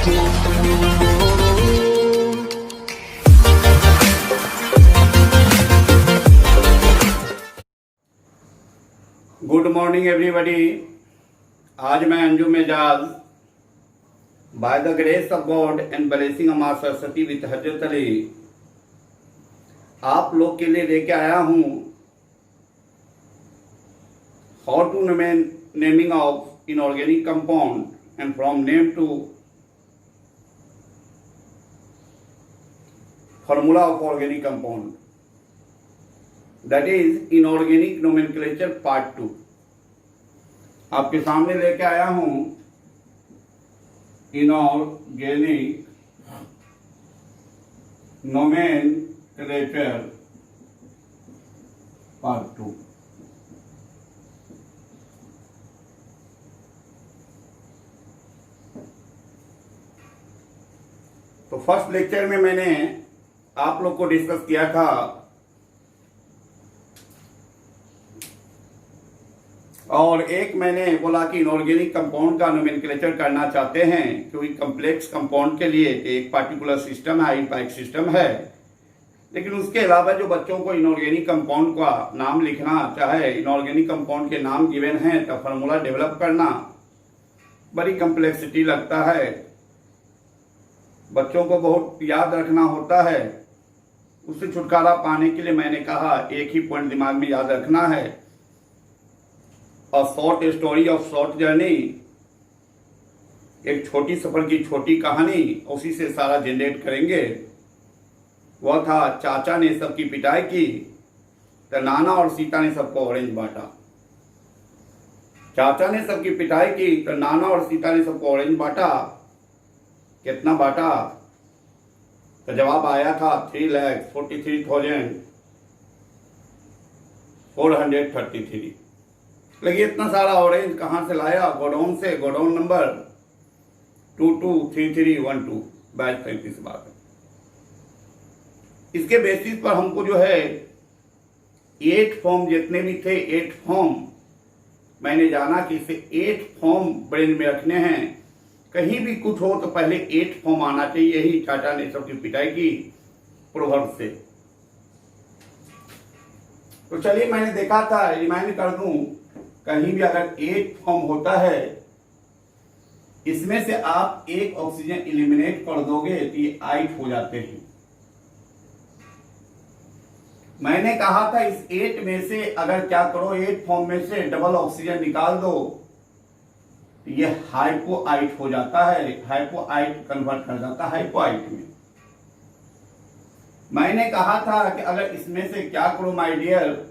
Good morning everybody. आज मैं Anjum Ejaz by the grace of God and blessing of Maa Saraswati with हजरत अली आप लोग के लिए लेके आया हूं how to naming of inorganic compound and from name to formula of organic compound, that is inorganic nomenclature part 2। आपके सामने लेके आया हूं इनऑर्गेनिक नोमेनक्लेचर पार्ट 2। तो फर्स्ट लेक्चर में मैंने आप लोग को डिस्कस किया था और एक मैंने बोला कि इनऑर्गेनिक कंपाउंड का नोमेनक्लेचर करना चाहते हैं क्योंकि कम्प्लेक्स कंपाउंड के लिए एक पार्टिकुलर सिस्टम है, आइडेंटिफाइड सिस्टम है। लेकिन उसके अलावा जो बच्चों को इनऑर्गेनिक कंपाउंड का नाम लिखना चाहे, इनऑर्गेनिक कंपाउंड के नाम गिवन हैं तो फार्मूला डेवलप करना बड़ी कम्प्लेक्सिटी लगता है, बच्चों को बहुत याद रखना होता है। उससे छुटकारा पाने के लिए मैंने कहा एक ही पॉइंट दिमाग में याद रखना है, a short story of short journey, एक छोटी सफर की छोटी कहानी, उसी से सारा जनरेट करेंगे। वह था चाचा ने सबकी पिटाई की तो नाना और सीता ने सबको ऑरेंज बांटा। चाचा ने सबकी पिटाई की तो नाना और सीता ने सबको ऑरेंज बांटा। कितना बांटा? तो जवाब आया था 3,43,433। लेकिन इतना सारा ऑरेंज कहां से लाया? गोडाउन से। गोडाउन नंबर 223312 बैच 35 बात है। इसके बेसिस पर हमको जो है 8 फॉर्म जितने भी थे 8 फॉर्म मैंने जाना कि इसे 8 फॉर्म ब्रेन में रखने हैं। कहीं भी कुछ हो तो पहले 8 फॉर्म आना चाहिए। यही चाचा ने सबकी पिटाई की प्रोवर्ब से। तो चलिए मैंने देखा था, रिमाइंड कर दूं, कहीं भी अगर 8 फॉर्म होता है इसमें से आप एक ऑक्सीजन एलिमिनेट कर दोगे तो ये 8 हो जाते हैं। मैंने कहा था इस 8 में से अगर क्या करो 8 फॉर्म में से डबल ऑक्सीजन निकाल दो तो ये हाइपोआइट हो जाता है, हाइपोआइट कन्वर्ट कर जाता है हाइपोआइट में। मैंने कहा था कि अगर इसमें से क्या करो माय डियर,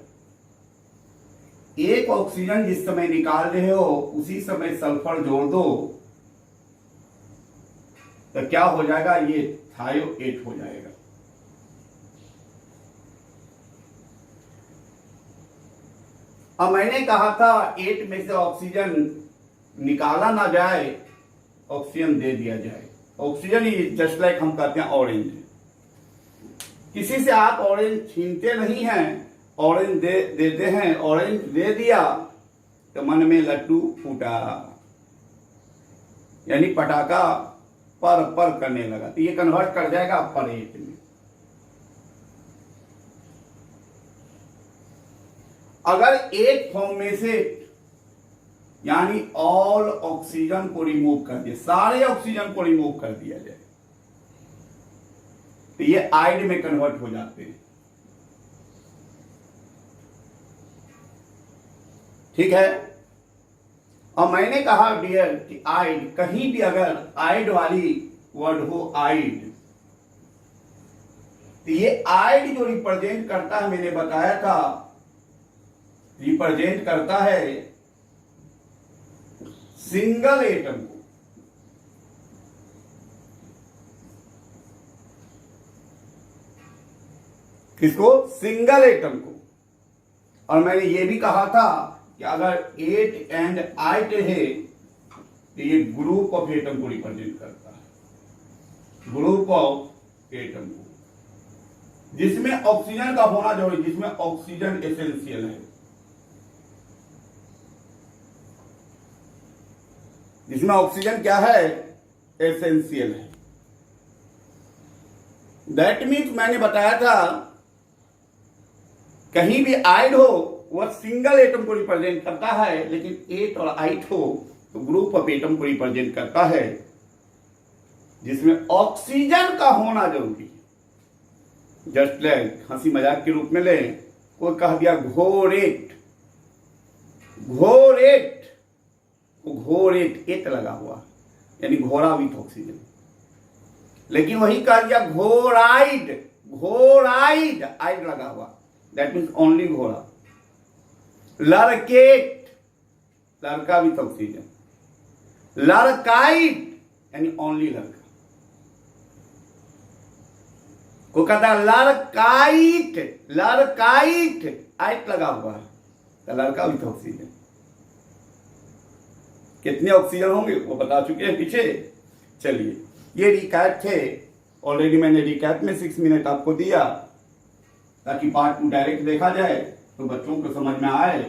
एक ऑक्सीजन जिस समय निकाल रहे हो उसी समय सल्फर जोड़ दो तो क्या हो जाएगा? ये थायोएट हो जाएगा। अब मैंने कहा था 8 में से ऑक्सीजन निकाला ना जाए, ऑक्सीजन दे दिया जाए। ऑक्सीजन ही जस्ट लाइक हम कहते हैं ऑरेंज। किसी से आप ऑरेंज छीनते नहीं हैं, ऑरेंज देते हैं। ऑरेंज दे दिया तो मन में लड्डू फूटा, यानी पटाखा पर पर करने लगा, तो ये कन्वर्ट कर जाएगा परेट में। अगर एक फॉर्म में से यानी ऑल ऑक्सीजन को रिमूव कर दिया, सारे ऑक्सीजन को रिमूव कर दिया जाए तो ये आइड में कन्वर्ट हो जाते हैं। ठीक है। और मैंने कहा डियर कि आइड, कहीं भी अगर आइड वाली वर्ड हो आइड, तो ये आइड जो रिप्रेजेंट करता है, मैंने बताया था रिप्रेजेंट करता है सिंगल एटम को। किसको? सिंगल एटम को। और मैंने ये भी कहा था कि अगर 8 एंड 8 है तो ये ग्रुप ऑफ एटम को रिप्रेजेंट करता है, ग्रुप ऑफ एटम को, जिसमें ऑक्सीजन का होना जरूरी, जिसमें ऑक्सीजन एसेंशियल है, जिसमें ऑक्सीजन क्या है? एसेंशियल है। दैट मीन्स मैंने बताया था कहीं भी आइड हो वह सिंगल एटम को रिप्रेजेंट करता है, लेकिन 8 और 8 हो तो ग्रुप ऑफ एटम को रिप्रेजेंट करता है, जिसमें ऑक्सीजन का होना जरूरी है। जस्ट लाइक हंसी मजाक के रूप में ले, कोई कह दिया घोरेट, घोरेट, घोरेट एट लगा हुआ यानी घोड़ा विथ ऑक्सीजन, लेकिन वही कह दिया घोराइड, घोराइड आइड लगा हुआ, दैट मीन्स ओनली घोड़ा। लड़केट, लड़का विथ ऑक्सीजन। लड़काइट यानी ओनली लड़का। को कहता है लड़काइट, लड़काइट आइट लगा हुआ है तो लड़का विथ ऑक्सीजन। कितने ऑक्सीजन होंगे वो बता चुके हैं पीछे। चलिए ये रिकैप थे, ऑलरेडी मैंने रिकैप में 6 मिनट आपको दिया ताकि पार्ट 2 डायरेक्ट देखा जाए तो बच्चों को समझ में आए।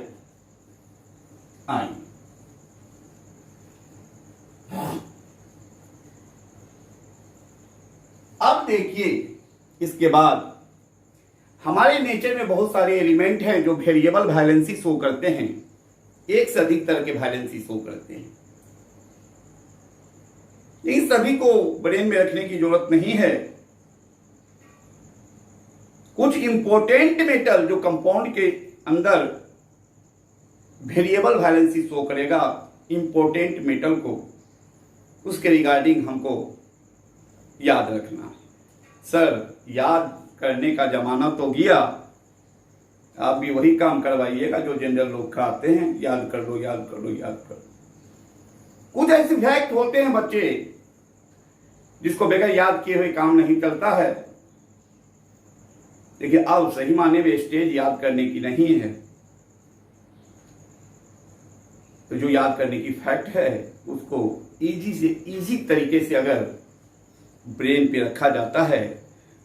अब देखिए इसके बाद हमारे नेचर में बहुत सारे एलिमेंट हैं जो वेरिएबल वैलेंसी शो करते हैं, एक से अधिक तरह के वैलेंसी शो करते हैं। इन सभी को ब्रेन में रखने की जरूरत नहीं है। कुछ इंपॉर्टेंट मेटल जो कंपाउंड के अंदर वेरिएबल वैलेंसी शो करेगा, इंपॉर्टेंट मेटल को, उसके रिगार्डिंग हमको याद रखना है। सर याद करने का जमाना तो गया, आप भी वही काम करवाइएगा जो जनरल लोग कराते हैं, याद कर लो, याद कर लो, याद कर लो। कुछ ऐसे फैक्ट होते हैं बच्चे जिसको बगैर याद किए हुए काम नहीं चलता है। देखिए अब सही माने में स्टेज याद करने की नहीं है, तो जो याद करने की फैक्ट है उसको इजी से इजी तरीके से अगर ब्रेन पे रखा जाता है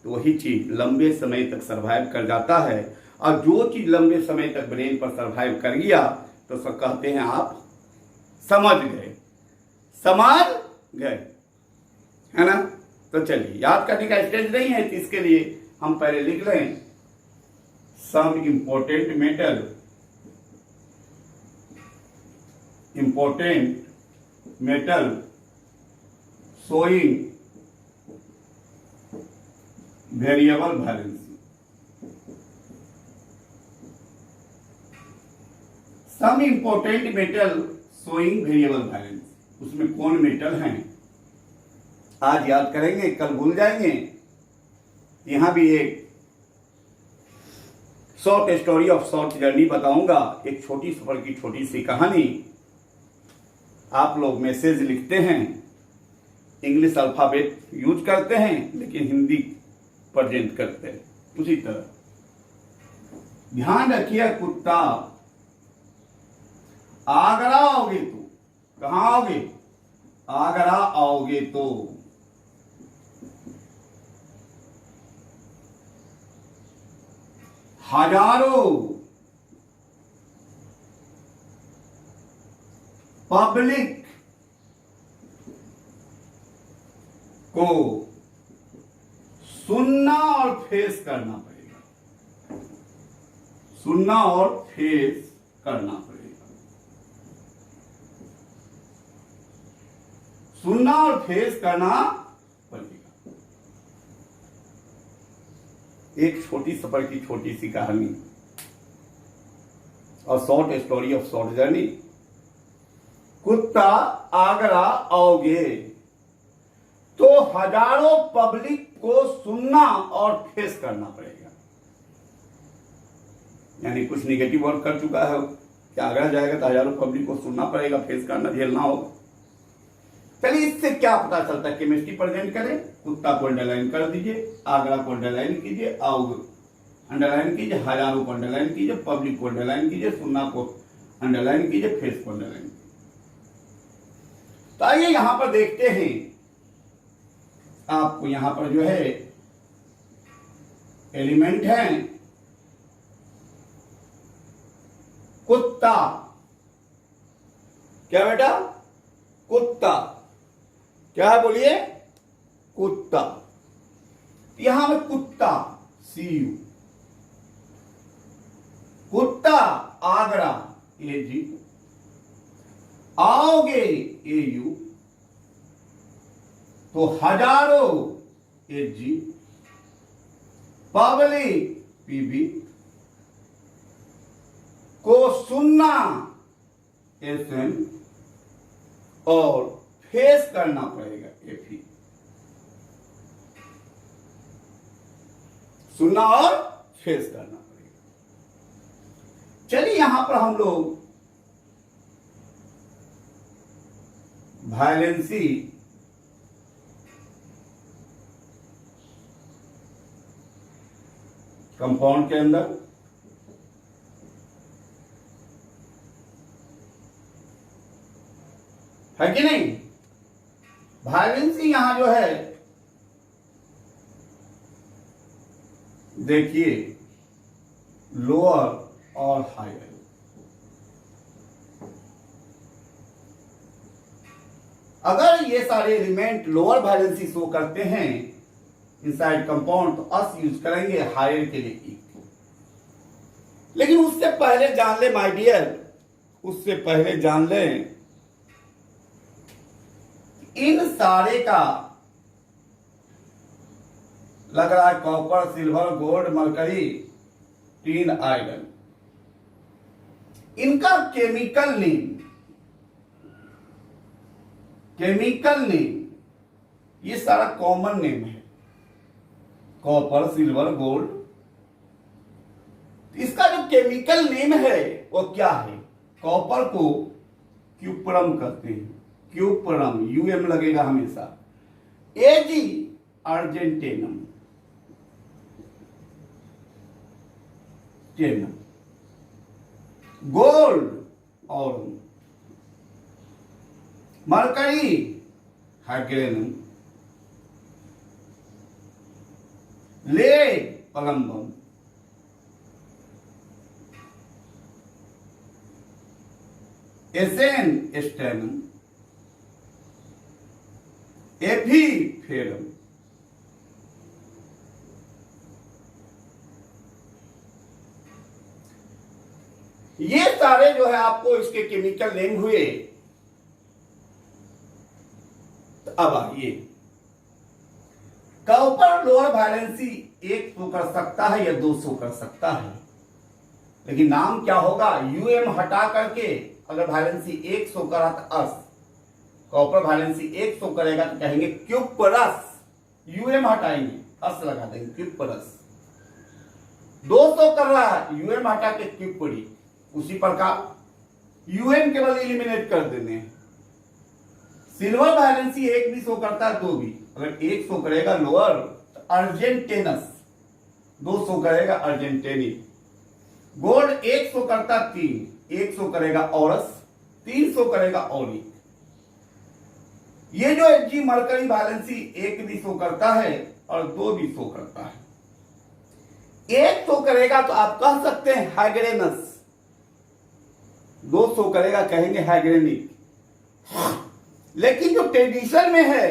तो वही चीज लंबे समय तक सरवाइव कर जाता है। और जो चीज लंबे समय तक ब्रेन पर सरवाइव कर गया तो सब कहते हैं आप समझ गए, समझ गए, है ना। तो चलिए याद करने का स्टेज नहीं है तो इसके लिए हम पहले लिख लें some important metal, important metal showing variable valency. Some important metal showing variable valency. उसमें कौन मेटल हैं आज याद करेंगे, कल भूल जाएंगे। यहां भी एक short story of short journey बताऊंगा, एक छोटी सफर की छोटी सी कहानी। आप लोग मैसेज लिखते हैं, इंग्लिश अल्फाबेट यूज करते हैं लेकिन हिंदी प्रेजेंट करते हैं, उसी तरह ध्यान रखिए। कुत्ता आगरा आओगे तो, कहां आओगे, आगरा आओगे तो हजारों पब्लिक को सुनना और फेस करना पड़ेगा, सुनना और फेस करना पड़ेगा, सुनना और फेस करना पड़ेगा। एक छोटी सफर की छोटी सी कहानी और short story of short journey. कुत्ता आगरा आओगे तो हजारों पब्लिक को सुनना और फेस करना पड़ेगा। यानी कुछ निगेटिव वर्क कर चुका है कि आगरा जाएगा तो हजारों पब्लिक को सुनना पड़ेगा, फेस करना, झेलना होगा। चलिए इससे क्या पता चलता है, केमिस्ट्री प्रेजेंट करें, कुत्ता को अंडरलाइन कर दीजिए, आगरा को अंडरलाइन कीजिए, आओगे अंडरलाइन कीजिए, हजारों को अंडरलाइन कीजिए, पब्लिक को अंडरलाइन कीजिए, सुनना को अंडरलाइन कीजिए, फेस को अंडरलाइन कीजिए। तो आइए यहां पर देखते हैं, आपको यहां पर जो है एलिमेंट है कुत्ता। क्या बेटा, कुत्ता। क्या है बोलिए? कुत्ता। यहां में कुत्ता CU, कुत्ता आगरा AG, आओगे AU, तो हजारों AG, पब्लिक PB, को सुनना SN, और फेस करना पड़ेगा FE। सुनना और फेस करना पड़ेगा। चलिए यहां पर हम लोग वायलेंसी कंपाउंड के अंदर है कि नहीं, वायलेंसी यहां जो है देखिए लोअर और हायर। अगर ये सारे एलिमेंट लोअर वायलेंसी शो करते हैं इनसाइड कंपाउंड, तो अस यूज करेंगे हायर के लिए ई। लेकिन उससे पहले जान ले माय डियर, उससे पहले जान लें इन सारे का लग रहा है copper, silver, gold, mercury, tin, iron, इनका केमिकल नेम ये सारा कॉमन नेम है, कॉपर, सिल्वर, गोल्ड। इसका जो केमिकल नेम है वो क्या है? कॉपर को क्यूपरम कहते हैं, क्यूपरम, UM लगेगा हमेशा। AG अर्जेंटेनम, गोल्ड और मरकरी हाइड्रेनम, लेड पलम्बम, एसेन स्टेनम, एफी फेरम। ये सारे जो है आपको इसके केमिकल नेम हुए। तो अब आइए, कॉपर लोअर वैलेंसी 1 शो कर सकता है या 2 शो कर सकता है, लेकिन नाम क्या होगा? UM हटा करके अगर वैलेंसी 1 शो करा तो अस, कॉपर वैलेंसी 1 शो करेगा तो कहेंगे क्यूपरस, UM हटाएंगे अस लगा देंगे क्यूपरस। 2 शो कर रहा है, UM हटा के क्यूपरी। उसी प्रकार UM केवल एलिमिनेट कर देने हैं। सिल्वर वैलेंसी 1 भी शो करता है, 2 भी। अगर 1 शो करेगा लोअर तो अर्जेंटेनस, 2 शो करेगा अर्जेंटेनी। गोल्ड 1 शो करता 3, 1 शो करेगा औरस, 3 शो करेगा औरिक। ये जो Hg मरकरी वैलेंसी 1 भी शो करता है और 2 भी शो करता है। 1 शो करेगा तो आप कह सकते हैं हाइग्रेनस, 2 शो करेगा कहेंगे हाइग्रेनिक। लेकिन जो ट्रेडिशन में है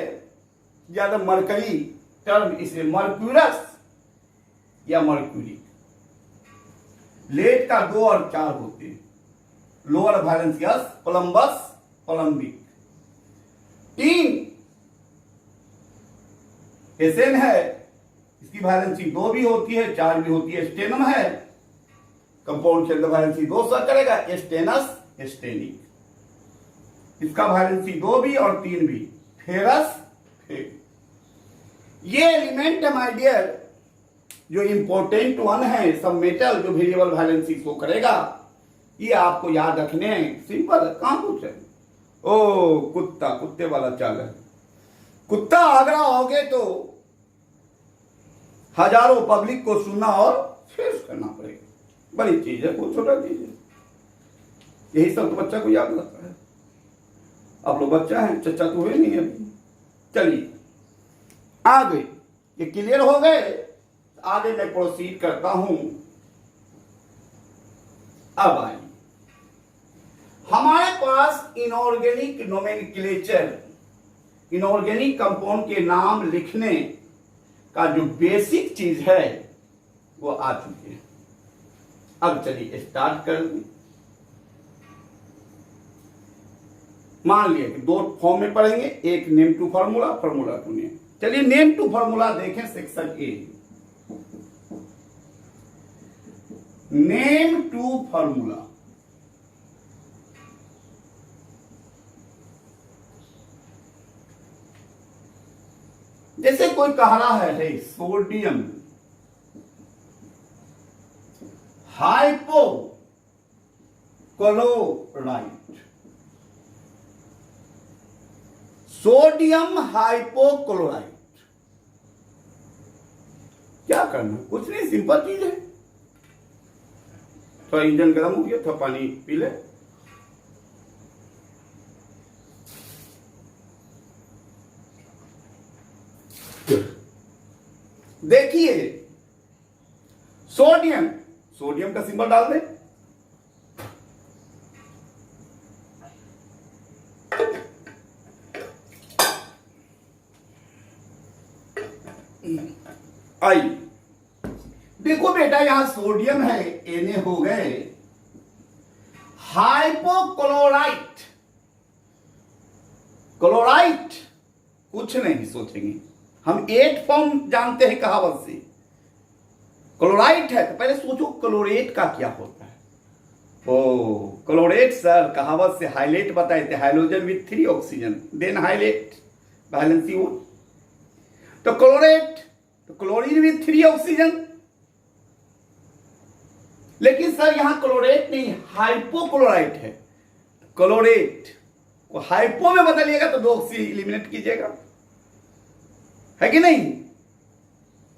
ज्यादा मरकरी टर्म, इसे मर्क्यूरस या मर्क्यूरी। लेड का 2 और 4 होते हैं, लोअर वैलेंसियस, कोलंबस, कोलंबिक। टीन एसेन है, इसकी वैलेंसी 2 भी होती है, 4 भी होती है। स्टेनम है, कंपाउंड के अंदर वैलेंसी 2 शो करेगा, स्टेनस, स्टेनिक। इसका वैलेंसी 2 भी और 3 भी। फेरस, फेर। ये एलिमेंट है माय डियर जो इंपॉर्टेंट वन है, सब मेटल जो वेरिएबल वैलेंसी शो करेगा, ये आपको याद रखने हैं। सिंपल है, कहां पूछे? ओ कुत्ता, कुत्ते वाला चाल है। कुत्ता आगरा आओगे तो हजारों पब्लिक को सुनना और फेस करना पड़ेगा। बड़ी चीज है, बहुत छोटा चीज है। यही सब तो बच्चा को याद रहता है। आप लोग बच्चा हैं, चच्चा तो हुए नहीं अभी। चलिए आ गए, ये क्लियर हो गए। आगे मैं प्रोसीड करता हूं। अब आइए, हमारे पास इनऑर्गेनिक नोमेनक्लेचर, इनऑर्गेनिक कंपाउंड के नाम लिखने का जो बेसिक चीज है वो आ चुकी है। अब चलिए स्टार्ट कर दें। मान लिया कि दो फॉर्म में पढ़ेंगे, एक name to formula, formula to name. चलिए नेम टू फार्मूला देखें, section A. Name to formula, जैसे कोई कह रहा है सोडियम हाइपोक्लोराइट, सोडियम हाइपोक्लोराइट। क्या करना, कुछ नहीं, सिंपल चीज है। थोड़ा इंजन गर्म हो गया, थोड़ा पानी पी ले। देखिए सोडियम, सोडियम का सिंबल डाल दे। आई, देखो बेटा यहां सोडियम है, Na हो गए। हाइपोक्लोराइट, क्लोराइट कुछ नहीं सोचेंगे, हम 8 फॉर्म जानते हैं कहावत से। क्लोराइट है तो पहले सोचो क्लोरेट का क्या होता है। ओ क्लोरेट सर कहावत से हाइलाइट बताए थे, hydrogen with 3 oxygen then highlight valency 1। तो क्लोरेट तो क्लोरीन विथ 3 ऑक्सीजन। लेकिन सर यहां क्लोरेट नहीं, हाइपोक्लोराइट है। क्लोरेट को हाइपो में बदलिएगा तो 2 ऑक्सीजन एलिमिनेट कीजिएगा, है कि नहीं?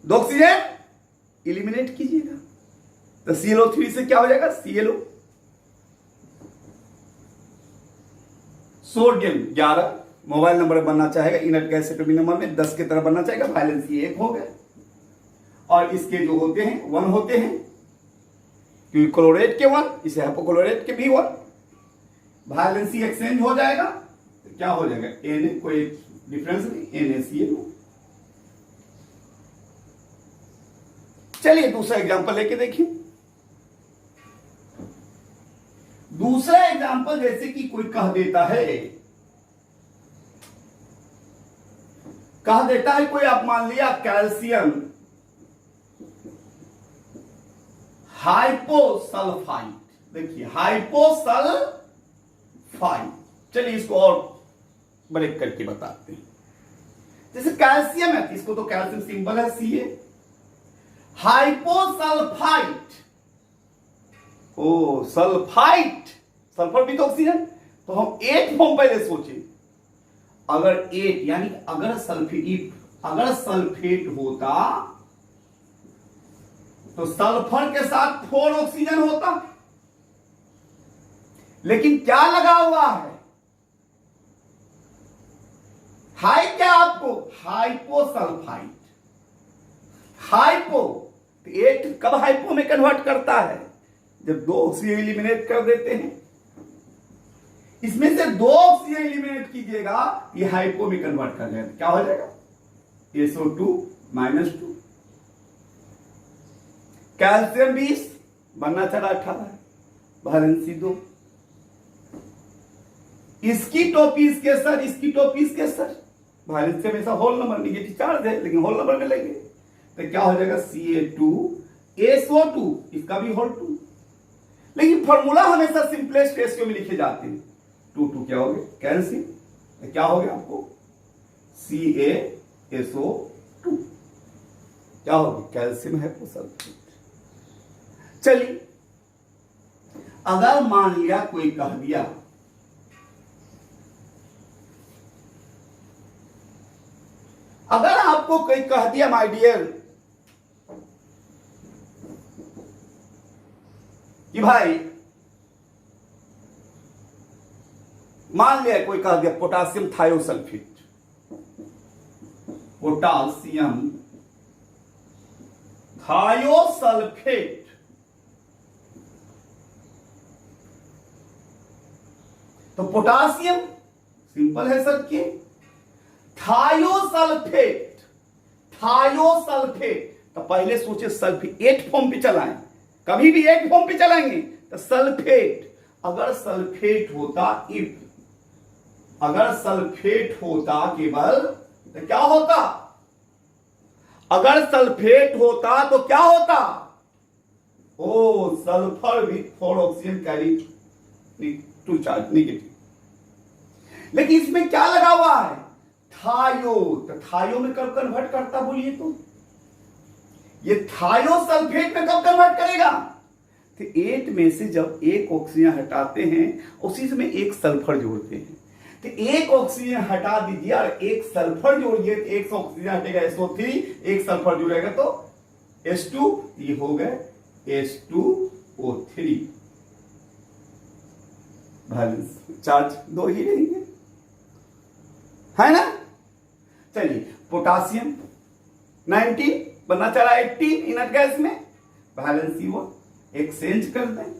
2 ऑक्सीजन एलिमिनेट कीजिएगा तो ClO3 से क्या हो जाएगा, Cl। सोडियम 11 मोबाइल नंबर बनना चाहेगा, इनर्ट गैस एटॉमिक नंबर में 10 की तरह बनना चाहेगा, वैलेंसी 1 हो गया। और इसके जो होते हैं 1 होते हैं, क्योंकि क्लोरेट के 1, इसे हाइपोक्लोरेट के भी 1, वैलेंसी एक्सचेंज हो जाएगा तो क्या हो जाएगा, Na, कोई डिफरेंस नहीं, NaCl। चलिए दूसरा एग्जांपल लेके देखिए। दूसरा एग्जांपल जैसे कि कोई कह देता है कोई, आप मान लिया कैल्शियम हाइपोसल्फाइड। देखिए हाइपोसल्फाइड, चलिए इसको और ब्रेक करके बताते हैं। जैसे कैल्शियम है, इसको तो कैल्शियम सिंबल है Ca। हाइपोसल्फाइड, ओ सल्फाइड, सल्फर भी तो ऑक्सीजन। तो हम 8 फॉर्म पहले सोचे, अगर 8 यानी अगर सल्फेट होता तो सल्फर के साथ 4 ऑक्सीजन होता। लेकिन क्या लगा हुआ है, हाई क्या आपको, हाइपोसल्फाइड। हाइपो तो 8 कब हाइपो में कन्वर्ट करता है, जब 2 ऑक्सीजन एलिमिनेट कर देते हैं। इसमें से 2 ऑक्सीजन एलिमिनेट कीजिएगा, ये हाइपो में कन्वर्ट कर जाएगा, क्या हो जाएगा, SO2 -2। कैल्शियम 20 बनना चला 18 है, वैलेंसी 2। इसकी टोपी इसके सर, इसकी टोपी इसके सर, वैलेंसी हमेशा होल नंबर, निगेटिव चार्ज है लेकिन होल नंबर में लेंगे तो क्या हो जाएगा, Ca2SO2, इसका भी होल 2। लेकिन फॉर्मूला हमेशा सिंपलेस्ट रेशियो में लिखे जाते हैं। 2 क्या हो गया, कैल्शियम, तो क्या हो गया आपको, CaSO2, क्या हो गया, कैल्शियम हाइपोसल्फेट। चलिए अगर मान लिया कोई कह दिया अगर आपको कोई कह दिया माय डियर कि भाई, मान लिया कोई कह दिया पोटासियम थायोसल्फेट, पोटासियम थायोसल्फेट, तो पोटासियम सिंपल है सर के थायोसल्फेट, थायोसल्फेट, तो पहले सोचे सल्फेट फॉर्म पे चलाएं, कभी भी एक फॉर्म पे चलाएंगे तो सल्फेट। अगर सल्फेट होता, इफ अगर सल्फेट होता केवल तो क्या होता, अगर सल्फेट होता तो क्या होता, ओ sulphur with 4 oxygen carry 2 charge negative. लेकिन इसमें क्या लगा हुआ है, थायो, तो थायो में कब कन्वर्ट करता बोलिए तो, ये थायो सल्फेट में कब कन्वर्ट करेगा, तो 8 में से जब एक ऑक्सीजन हटाते हैं उसी में एक सल्फर जोड़ते हैं, तो एक ऑक्सीजन हटा दीजिए और एक सल्फर जोड़िए, तो एक ऑक्सीजन हटेगा SO3, एक सल्फर जुड़ेगा तो H2, ये हो गए H2O3, बैलेंस चार्ज 2 ही रहेंगे, है ना। चलिए पोटासियम 19 बनना चला 18 इनर्ट गैस में, बैलेंस वो एक्सचेंज कर दें,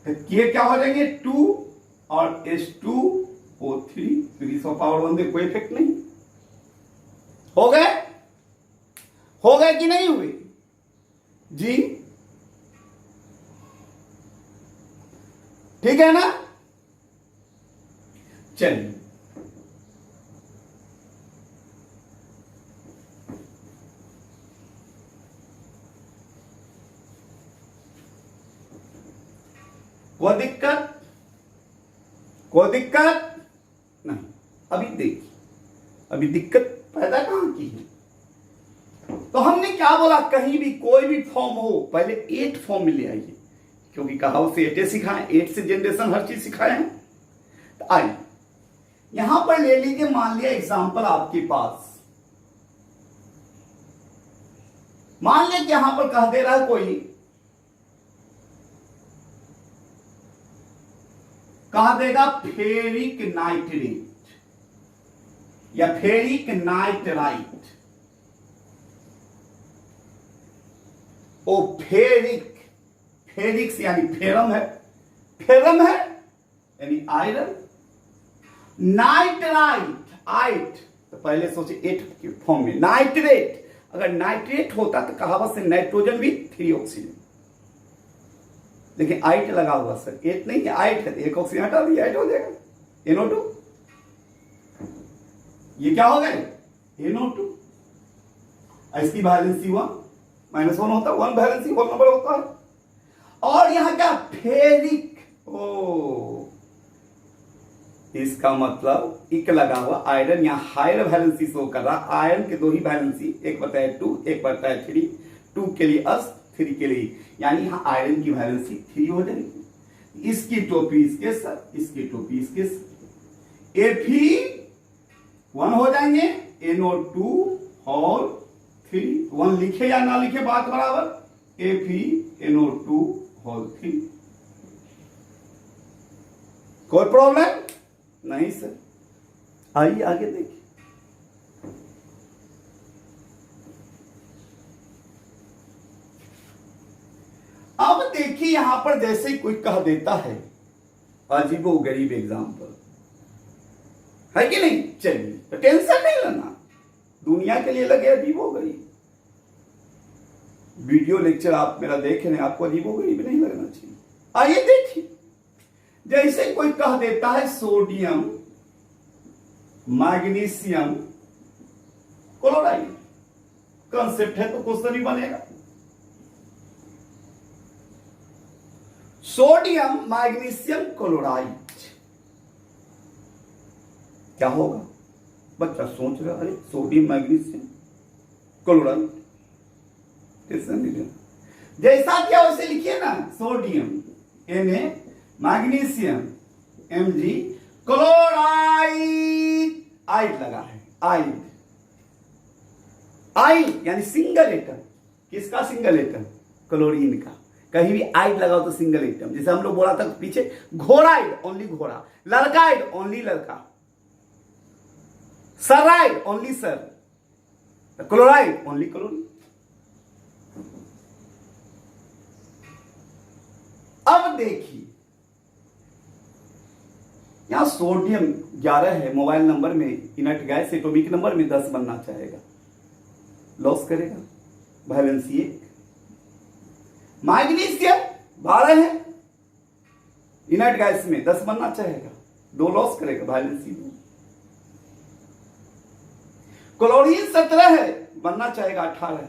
तो ये क्या हो जाएंगे 2 और H2O3, इंक्रीज ऑफ पावर 1 दे, कोई इफेक्ट नहीं। हो गए, हो गए कि नहीं हुए जी, ठीक है ना। चलिए कोई दिक्कत, कोई दिक्कत नहीं। अभी देखिए, अभी दिक्कत पैदा कहां की है, तो हमने क्या बोला, कहीं भी कोई भी फॉर्म हो पहले 8 फॉर्म में ले आइए, क्योंकि कहावत से 8 सिखाएं, 8 से जनरेशन हर चीज सिखाए हैं। तो आइए यहां पर ले लीजिए, मान लिया एग्जांपल आपके पास, मान लिया कि यहां पर कह दे रहा है कोई, कहा देगा फेरिक नाइट्रेट या फेरिक नाइट्राइट, ओ फेरिक, फेरिक से यानी फेरम है, फेरम है यानी आयरन, नाइट्राइट, आइट, तो पहले सोचे 8 के फॉर्म में, नाइट्रेट, अगर नाइट्रेट होता तो कहावत से नाइट्रोजन भी 3 ऑक्सीजन, लेकिन आइट लगा हुआ सर, 8 नहीं है, आइट है, एक ऑक्सीजन हटा दिया, आइट हो जाएगा NO2, ये क्या हो गए NO2, इसकी वैलेंसी 1 होता है, 1 वैलेंसी होल नंबर होता है, और यहां क्या फेरिक, ओ इसका मतलब इक लगा हुआ आयरन, यहां हायर वैलेंसी शो कर रहा, आयरन के 2 ही वैलेंसी, एक बताया 2, एक बताया 3, 2 के लिए अस, 3 के लिए, यानी यहां आयरन की वैलेंसी 3 हो जाएगी, इसकी टोपी इसके साथ, इसकी टोपी इसके साथ, Fe1 हो जाएंगे, NO2 और 3, 1 लिखे या ना लिखे बात बराबर, FeNO2 और 3, कोई प्रॉब्लम नहीं सर। आइए आगे देखिए, अब देखिए यहां पर जैसे ही कोई कह देता है, अजीबो गरीब एग्जाम्पल है कि नहीं, चलिए तो टेंशन नहीं लेना, दुनिया के लिए लगे अजीबो गरीब, वीडियो लेक्चर आप मेरा देख रहे हैं, आपको अजीबो गरीब नहीं लगना चाहिए। आइए देखिए, जैसे कोई कह देता है सोडियम मैग्नीशियम क्लोराइड, कंसेप्ट है तो क्वेश्चन ही बनेगा, सोडियम मैग्नीशियम क्लोराइड क्या होगा, बच्चा सोच रहा, अरे सोडियम मैग्नीशियम क्लोराइड, टेंशन नहीं लेना, जैसा क्या वैसे लिखिए ना, sodium Na, magnesium Mg, chloride, ide लगा है, आइड, आइड यानी सिंगल एटम, किसका सिंगल एटम, क्लोरीन का, कहीं भी आइड लगाओ तो सिंगल एटम, जैसे हम लोग बोला था पीछे, घोड़ाइड ओनली घोड़ा, लड़काइड ओनली लड़का, सराइड ओनली सर, क्लोराइड ओनली क्लोरीन। अब देखिए यहां सोडियम 11 है, मोबाइल नंबर में इनर्ट गैस एटॉमिक नंबर में 10 बनना चाहेगा, लॉस करेगा, वैलेंसी 1। मैग्नीशियम 12 है, इनर्ट गैस में 10 बनना चाहेगा, 2 लॉस करेगा, वैलेंसी 2। क्लोरीन 17 है, बनना चाहेगा 18 है,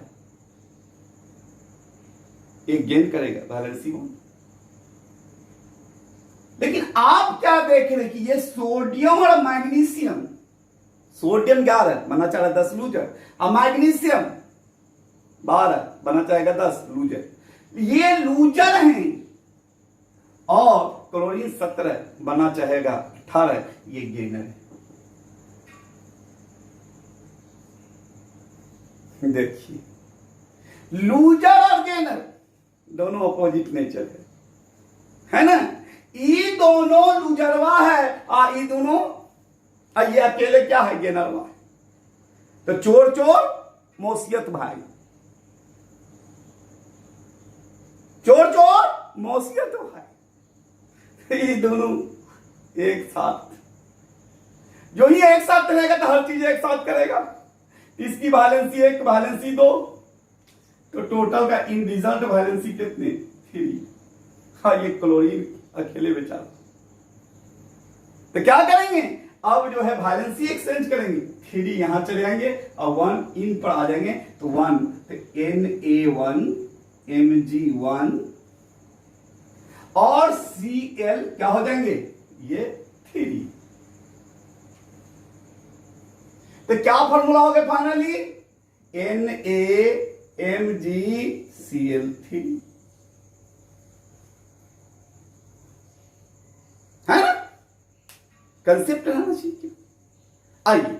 1 गेन करेगा, वैलेंसी 1। लेकिन आप क्या देख रहे हैं कि ये सोडियम और मैग्नीशियम, सोडियम 11 बनना चाहेगा 10 लूजर, और मैग्नीशियम 12 बनना चाहेगा 10 लूजर, ये लूजर हैं, और क्लोरीन 17 बनना चाहेगा 18, ये गेनर है। देखिए, लूजर और गेनर दोनों अपोजिट नेचर है ना। ये दोनों लूजरवा है और ये दोनों, ये अकेले क्या है, गेनरवा है। तो चोर चोर मौसियत भाई, चोर चोर मौसियत भाई, ये दोनों एक साथ, जो ही एक साथ रहेगा तो हर चीज एक साथ करेगा। इसकी वैलेंसी 1, वैलेंसी 2, तो टोटल का इन रिजल्ट वैलेंसी कितने, 3। हाँ, ये क्लोरीन अकेले बेचारा। तो क्या करेंगे, अब जो है वैलेंसी एक्सचेंज करेंगे, 3 यहां चले जाएंगे और 1 इन पर आ जाएंगे, तो 1, तो Na1 Mg1 और Cl क्या हो जाएंगे, ये 3। तो क्या फॉर्मूला हो गया फाइनली, NaMgCl3, है ना। कंसेप्ट रहना चाहिए। आइए,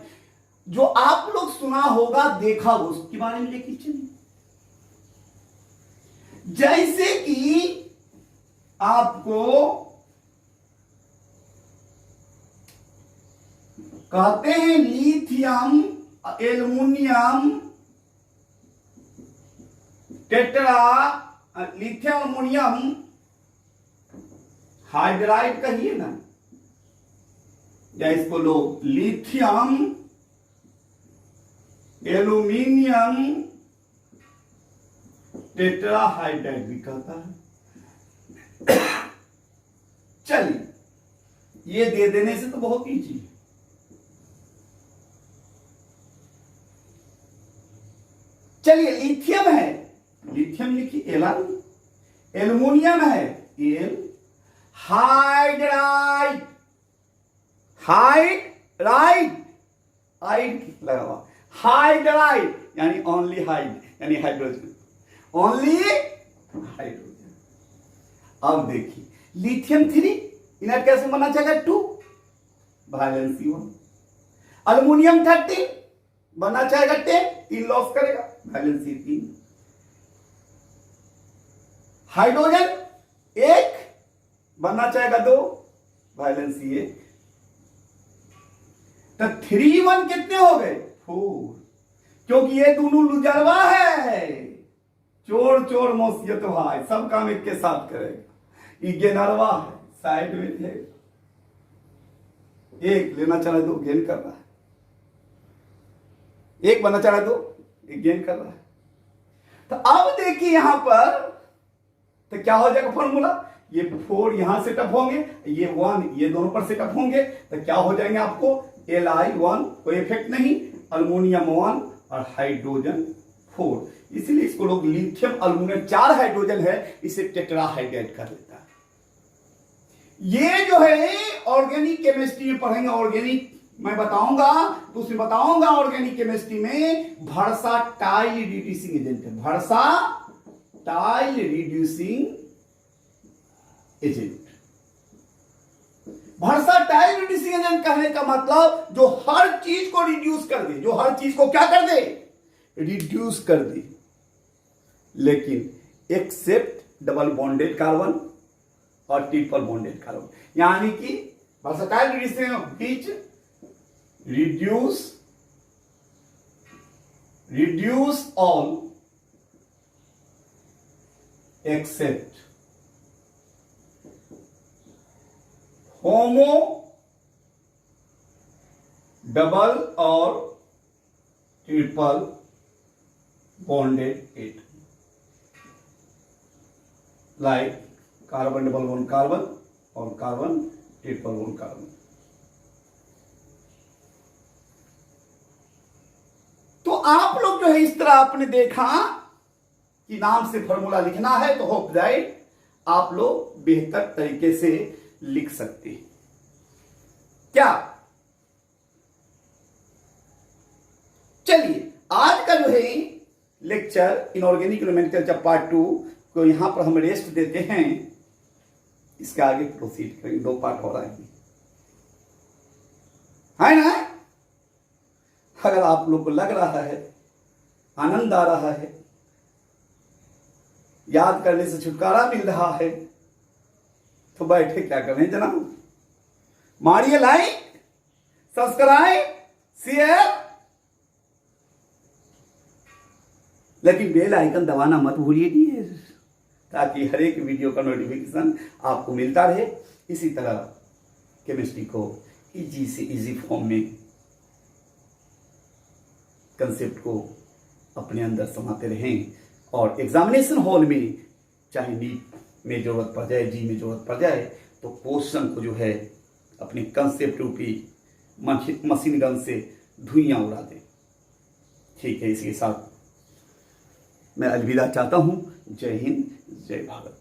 जो आप लोग सुना होगा, देखा हो, उसके बारे में लेके चलिए। जैसे कि आपको कहते हैं lithium aluminium tetra, lithium ammonium hydride कहिए ना, या इसको लोग लिथियम एल्युमिनियम टेट्राहाइड्राइड भी कहता है। चलिए, ये दे देने से तो बहुत ईजी है। चलिए, लिथियम है, लिथियम लिखिए Li, एल्युमिनियम है Al, हाइड्राइड, हाइड्राइड, आइड लगा हुआ, हाइड्राइड यानी ओनली हाइड, यानी हाइड्रोजन, ओनली हाइड्रोजन। अब देखिए, लिथियम 3 इनर्ट कैसे बनना चाहिए, 2, वैलेंसी 1। अल्युमिनियम 13 बनना चाहेगा 10, 3 लॉस करेगा, वैलेंसी 3। हाइड्रोजन 1 बनना चाहेगा 2, वैलेंसी 1। तो 3 1 कितने हो गए, 4, क्योंकि ये दोनों लुजरवा है, चोर चोर मौसियत भाई, सब काम एक के साथ करेगा। ये गेनरवा है, साइड में है, 1 लेना चाह रहा है 2 गेन कर रहा है, 1 बनना चाह रहा है 2 1 गेन कर रहा है। तो अब देखिए यहां पर, तो क्या हो जाएगा फॉर्मूला, ये 4 यहां सेटअप होंगे, ये 1 ये दोनों पर सेटअप होंगे, तो क्या हो जाएंगे आपको, Li1 कोई इफेक्ट नहीं, अल्युमिनियम 1 और हाइड्रोजन 4, इसीलिए इसको लोग लिथियम अल्युमिनियम 4 हाइड्रोजन है, इसे टेट्राहाइड्राइड कर लेता है। ये जो है ऑर्गेनिक केमिस्ट्री में पढ़ेंगे, ऑर्गेनिक मैं बताऊंगा, तो उसमें बताऊंगा ऑर्गेनिक केमिस्ट्री में वर्साटाइल रिड्यूसिंग एजेंट है, versatile reducing agent. Versatile reducing agent कहने का मतलब जो हर चीज को रिड्यूस कर दे, जो हर चीज को क्या कर दे, रिड्यूस कर दे, लेकिन एक्सेप्ट डबल बॉन्डेड कार्बन और ट्रिपल बॉन्डेड कार्बन, यानी कि वर्साटाइल रिड्यूसिंग बीच reduce all except homo double और triple bonded atom, like carbon double bond carbon और कार्बन ट्रिपल बॉन्ड कार्बन। तो आप लोग जो है इस तरह आपने देखा कि नाम से फॉर्मूला लिखना है, तो होप दैट आप लोग बेहतर तरीके से लिख सकते हैं। क्या चलिए आज का जो है लेक्चर इनऑर्गेनिक नोमेनक्लेचर पार्ट 2 को यहां पर हम रेस्ट देते हैं। इसके आगे प्रोसीड करेंगे, 2 पार्ट हो रहा है ना। अगर आप लोग को लग रहा है, आनंद आ रहा है, याद करने से छुटकारा मिल रहा है, तो बैठे क्या कर रहे हैं जनाब, मारिए लाइक, सब्सक्राइब, शेयर, लेकिन बेल आइकन दबाना मत भूलिए, ताकि हर एक वीडियो का नोटिफिकेशन आपको मिलता रहे। इसी तरह केमिस्ट्री को इजी से इजी फॉर्म में कंसेप्ट को अपने अंदर समाते रहें, और एग्जामिनेशन हॉल में चाहे नीट में जरूरत पड़ जाए, जी में जरूरत पड़ जाए, तो क्वेश्चन को जो है अपने कंसेप्ट रूपी मशीन गन से धुइयां उड़ा दें। ठीक है, इसके साथ मैं अलविदा चाहता हूं। जय हिंद, जय भारत।